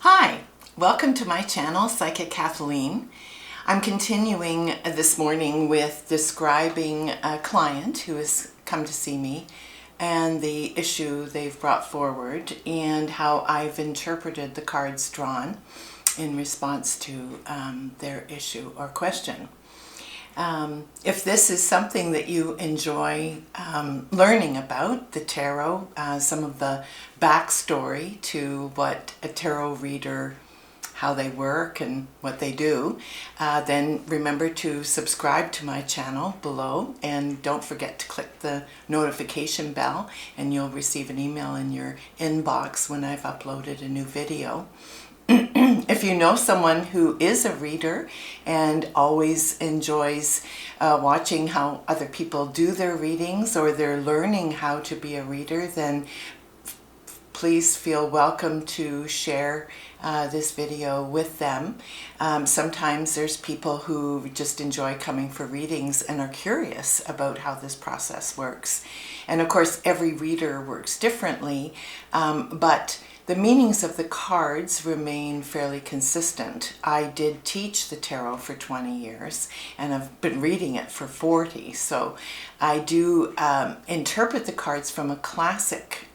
Hi, welcome to my channel, Psychic Kathleen. I'm continuing this morning with describing a client who has come to see me and the issue they've brought forward and how I've interpreted the cards drawn in response to their issue or question. If this is something that you enjoy learning about, the tarot, some of the backstory to what a tarot reader, how they work and what they do, then remember to subscribe to my channel below, and don't forget to click the notification bell and you'll receive an email in your inbox when I've uploaded a new video. If you know someone who is a reader and always enjoys watching how other people do their readings, or they're learning how to be a reader, then please feel welcome to share this video with them. Sometimes there's people who just enjoy coming for readings and are curious about how this process works. And of course, every reader works differently, but the meanings of the cards remain fairly consistent. I did teach the tarot for 20 years and I've been reading it for 40. So I do interpret the cards from a classic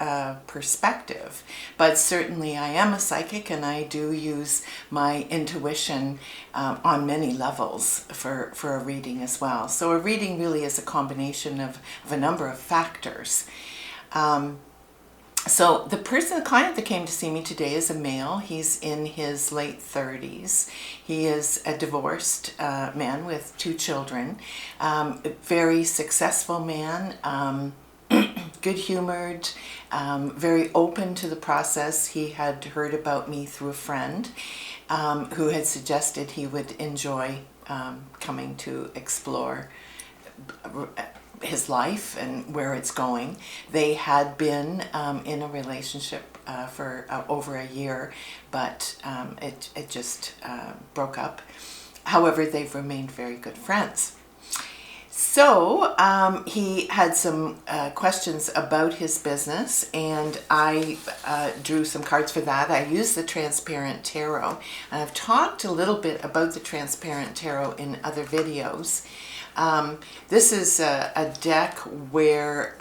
perspective, but certainly I am a psychic and I do use my intuition on many levels for a reading as well. So a reading really is a combination of a number of factors. So the client that came to see me today is a male. He's in his late 30s. He is a divorced man with 2 children. A very successful man, good-humored, very open to the process. He had heard about me through a friend who had suggested he would enjoy coming to explore his life and where it's going. They had been in a relationship for over a year, but it just broke up. However, they've remained very good friends. So he had some questions about his business, and I drew some cards for that. I used the Transparent Tarot, and I've talked a little bit about the Transparent Tarot in other videos. This is a deck where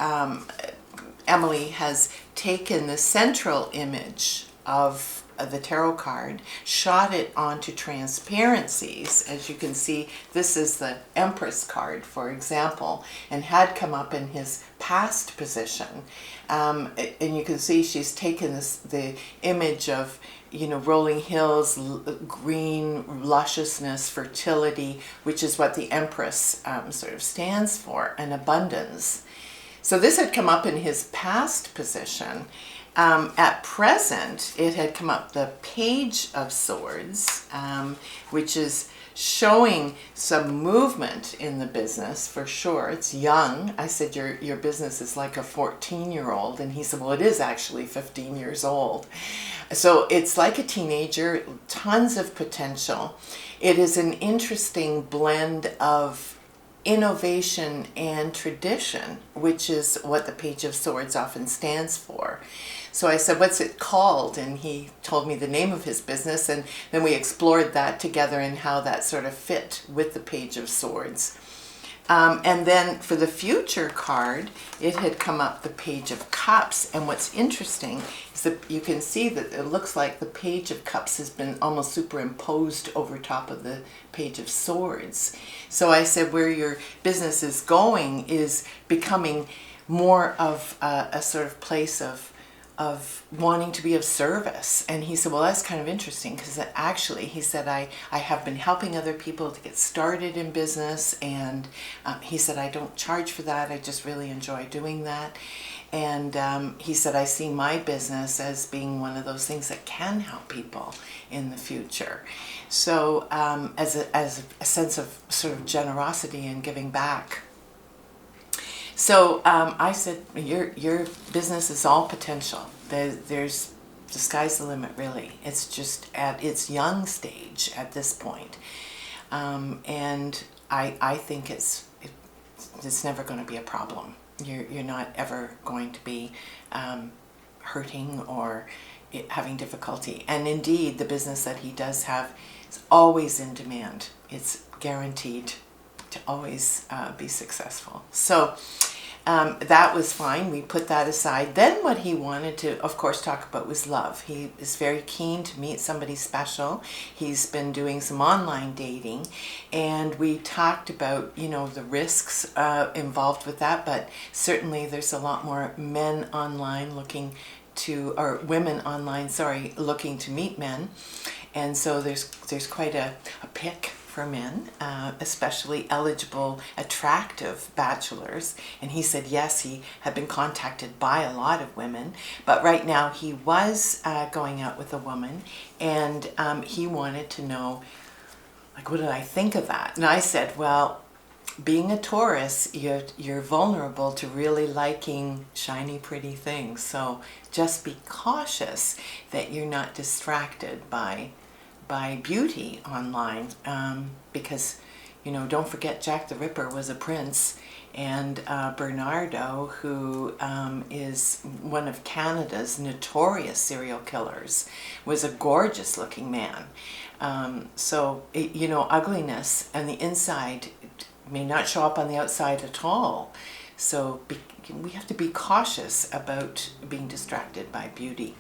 Emily has taken the central image of the tarot card, shot it onto transparencies. As you can see, this is the Empress card, for example, and had come up in his past position. And you can see she's taken the image of, you know, rolling hills, green, lusciousness, fertility, which is what the Empress sort of stands for, and abundance. So this had come up in his past position. At present, it had come up the Page of Swords, which is showing some movement in the business for sure. It's young. I said, your business is like a 14-year-old. And he said, well, it is actually 15 years old. So it's like a teenager, tons of potential. It is an interesting blend of innovation and tradition, which is what the Page of Swords often stands for. So I said, what's it called? And he told me the name of his business, and then we explored that together and how that sort of fit with the Page of Swords. And then for the future card, it had come up the Page of Cups. And what's interesting is that you can see that it looks like the Page of Cups has been almost superimposed over top of the Page of Swords. So I said, where your business is going is becoming more of a sort of place of wanting to be of service. And he said, well, that's kind of interesting, because actually, he said, I have been helping other people to get started in business, and he said, I don't charge for that, I just really enjoy doing that. And he said, I see my business as being one of those things that can help people in the future. So as a sense of sort of generosity and giving back. So I said, your business is all potential. There's the sky's the limit, really. It's just at its young stage at this point. And I think it's never going to be a problem. You're not ever going to be hurting or having difficulty. And indeed, the business that he does have is always in demand. It's guaranteed to always be successful. So that was fine. We put that aside. Then what he wanted to, of course, talk about was love. He is very keen to meet somebody special. He's been doing some online dating, and we talked about, you know, the risks involved with that, but certainly there's a lot more men online looking to, or women online, sorry, looking to meet men. And so there's quite a pick for men, especially eligible, attractive bachelors. And he said yes, he had been contacted by a lot of women, but right now he was going out with a woman, and he wanted to know, like, what did I think of that? And I said, well, being a Taurus, you're vulnerable to really liking shiny, pretty things. So just be cautious that you're not distracted by beauty online, because, you know, don't forget Jack the Ripper was a prince, and Bernardo, who is one of Canada's notorious serial killers, was a gorgeous looking man. So, you know, ugliness and the inside may not show up on the outside at all. So we have to be cautious about being distracted by beauty.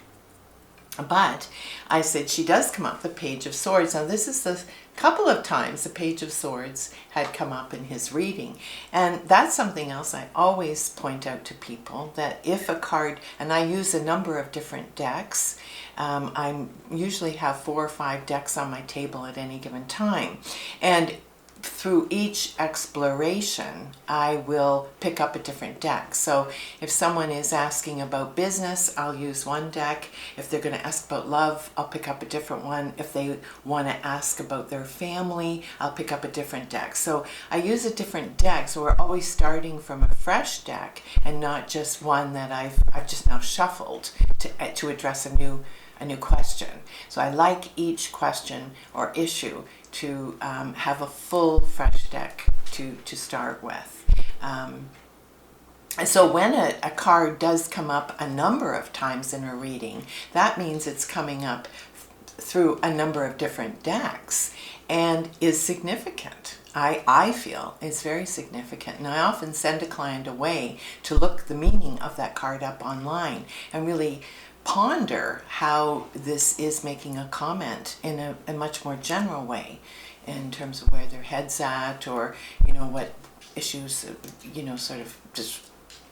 But I said she does come up the Page of Swords. Now this is the couple of times the Page of Swords had come up in his reading. And that's something else I always point out to people, that if a card, and I use a number of different decks, I usually have 4 or 5 decks on my table at any given time. And through each exploration, I will pick up a different deck. So if someone is asking about business, I'll use one deck. If they're going to ask about love, I'll pick up a different one. If they want to ask about their family, I'll pick up a different deck. So I use a different deck. So we're always starting from a fresh deck and not just one that I've just now shuffled to address a new question. So I like each question or issue to have a full fresh deck to start with. So when a card does come up a number of times in a reading, that means it's coming up through a number of different decks and is significant. I feel it's very significant, and I often send a client away to look the meaning of that card up online and really ponder how this is making a comment in a much more general way in terms of where their head's at, or, you know, what issues, you know, sort of just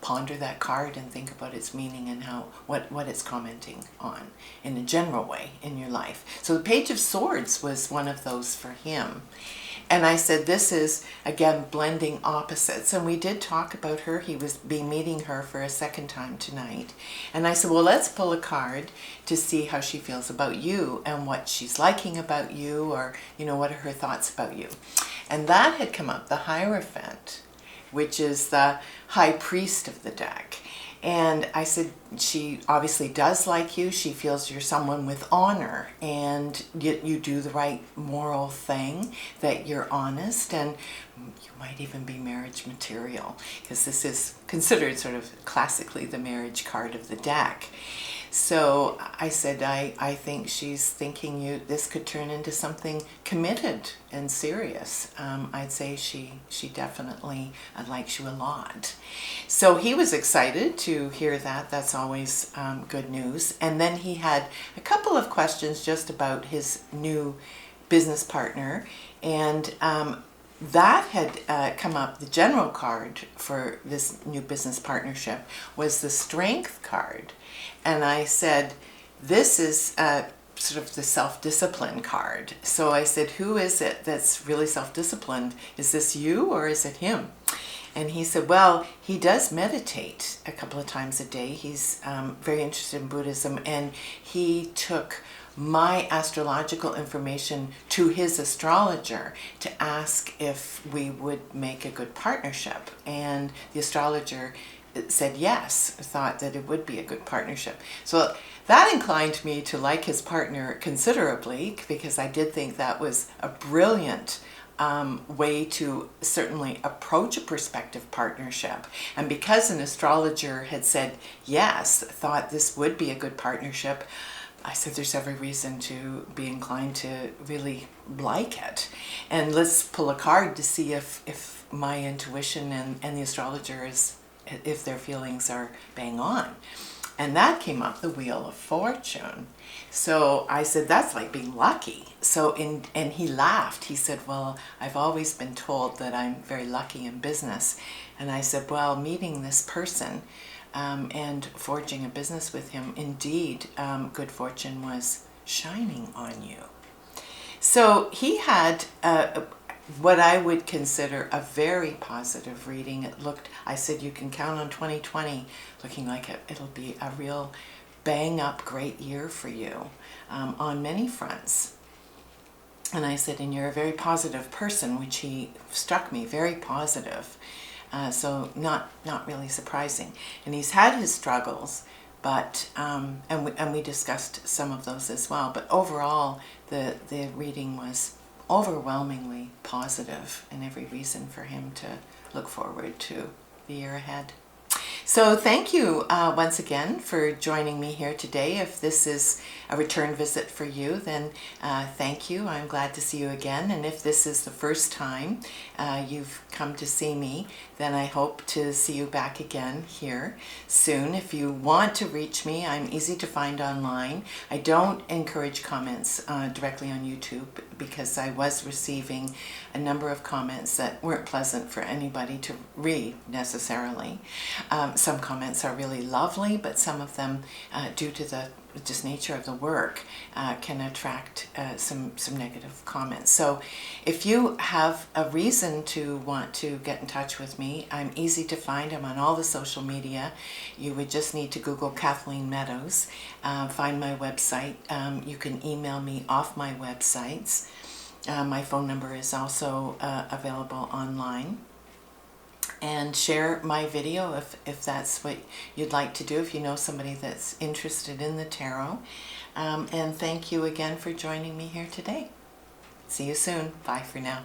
ponder that card and think about its meaning and how what it's commenting on in a general way in your life. So the Page of Swords was one of those for him. And I said, this is, again, blending opposites. And we did talk about her. He was meeting her for a second time tonight. And I said, well, let's pull a card to see how she feels about you and what she's liking about you, or, you know, what are her thoughts about you. And that had come up, the Hierophant, which is the high priest of the deck. And I said, she obviously does like you. She feels you're someone with honor, and you do the right moral thing, that you're honest, and you might even be marriage material, because this is considered sort of classically the marriage card of the deck. So I said, I think she's thinking this could turn into something committed and serious. I'd say she definitely likes you a lot. So he was excited to hear that. That's always good news. And then he had a couple of questions just about his new business partner. And that had come up. The general card for this new business partnership was the Strength card. And I said, this is sort of the self-discipline card. So I said, who is it that's really self-disciplined? Is this you or is it him? And he said, well, he does meditate a couple of times a day. He's very interested in Buddhism, and he took my astrological information to his astrologer to ask if we would make a good partnership. And the astrologer said yes, thought that it would be a good partnership. So that inclined me to like his partner considerably, because I did think that was a brilliant way to certainly approach a prospective partnership. And because an astrologer had said yes, thought this would be a good partnership, I said, there's every reason to be inclined to really like it. And let's pull a card to see if my intuition and the astrologer is, if their feelings are bang on. And that came up, the Wheel of Fortune. So I said, that's like being lucky. And he laughed. He said, well, I've always been told that I'm very lucky in business. And I said, well, meeting this person and forging a business with him, indeed, good fortune was shining on you. So he had what I would consider a very positive reading. It looked, I said, you can count on 2020 looking like it'll be a real bang up great year for you on many fronts. And I said, and you're a very positive person, which he struck me, very positive. So not really surprising. And he's had his struggles, but and we discussed some of those as well. But overall, the reading was overwhelmingly positive, and every reason for him to look forward to the year ahead. So thank you once again for joining me here today. If this is a return visit for you, then thank you. I'm glad to see you again. And if this is the first time you've come to see me, then I hope to see you back again here soon. If you want to reach me, I'm easy to find online. I don't encourage comments directly on YouTube because I was receiving a number of comments that weren't pleasant for anybody to read necessarily. Some comments are really lovely, but some of them, due to the just nature of the work, can attract some negative comments. So if you have a reason to want to get in touch with me, I'm easy to find. I'm on all the social media. You would just need to Google Kathleen Meadows, find my website. You can email me off my websites. My phone number is also available online. And share my video if that's what you'd like to do, if you know somebody that's interested in the tarot. And thank you again for joining me here today. See you soon. Bye for now.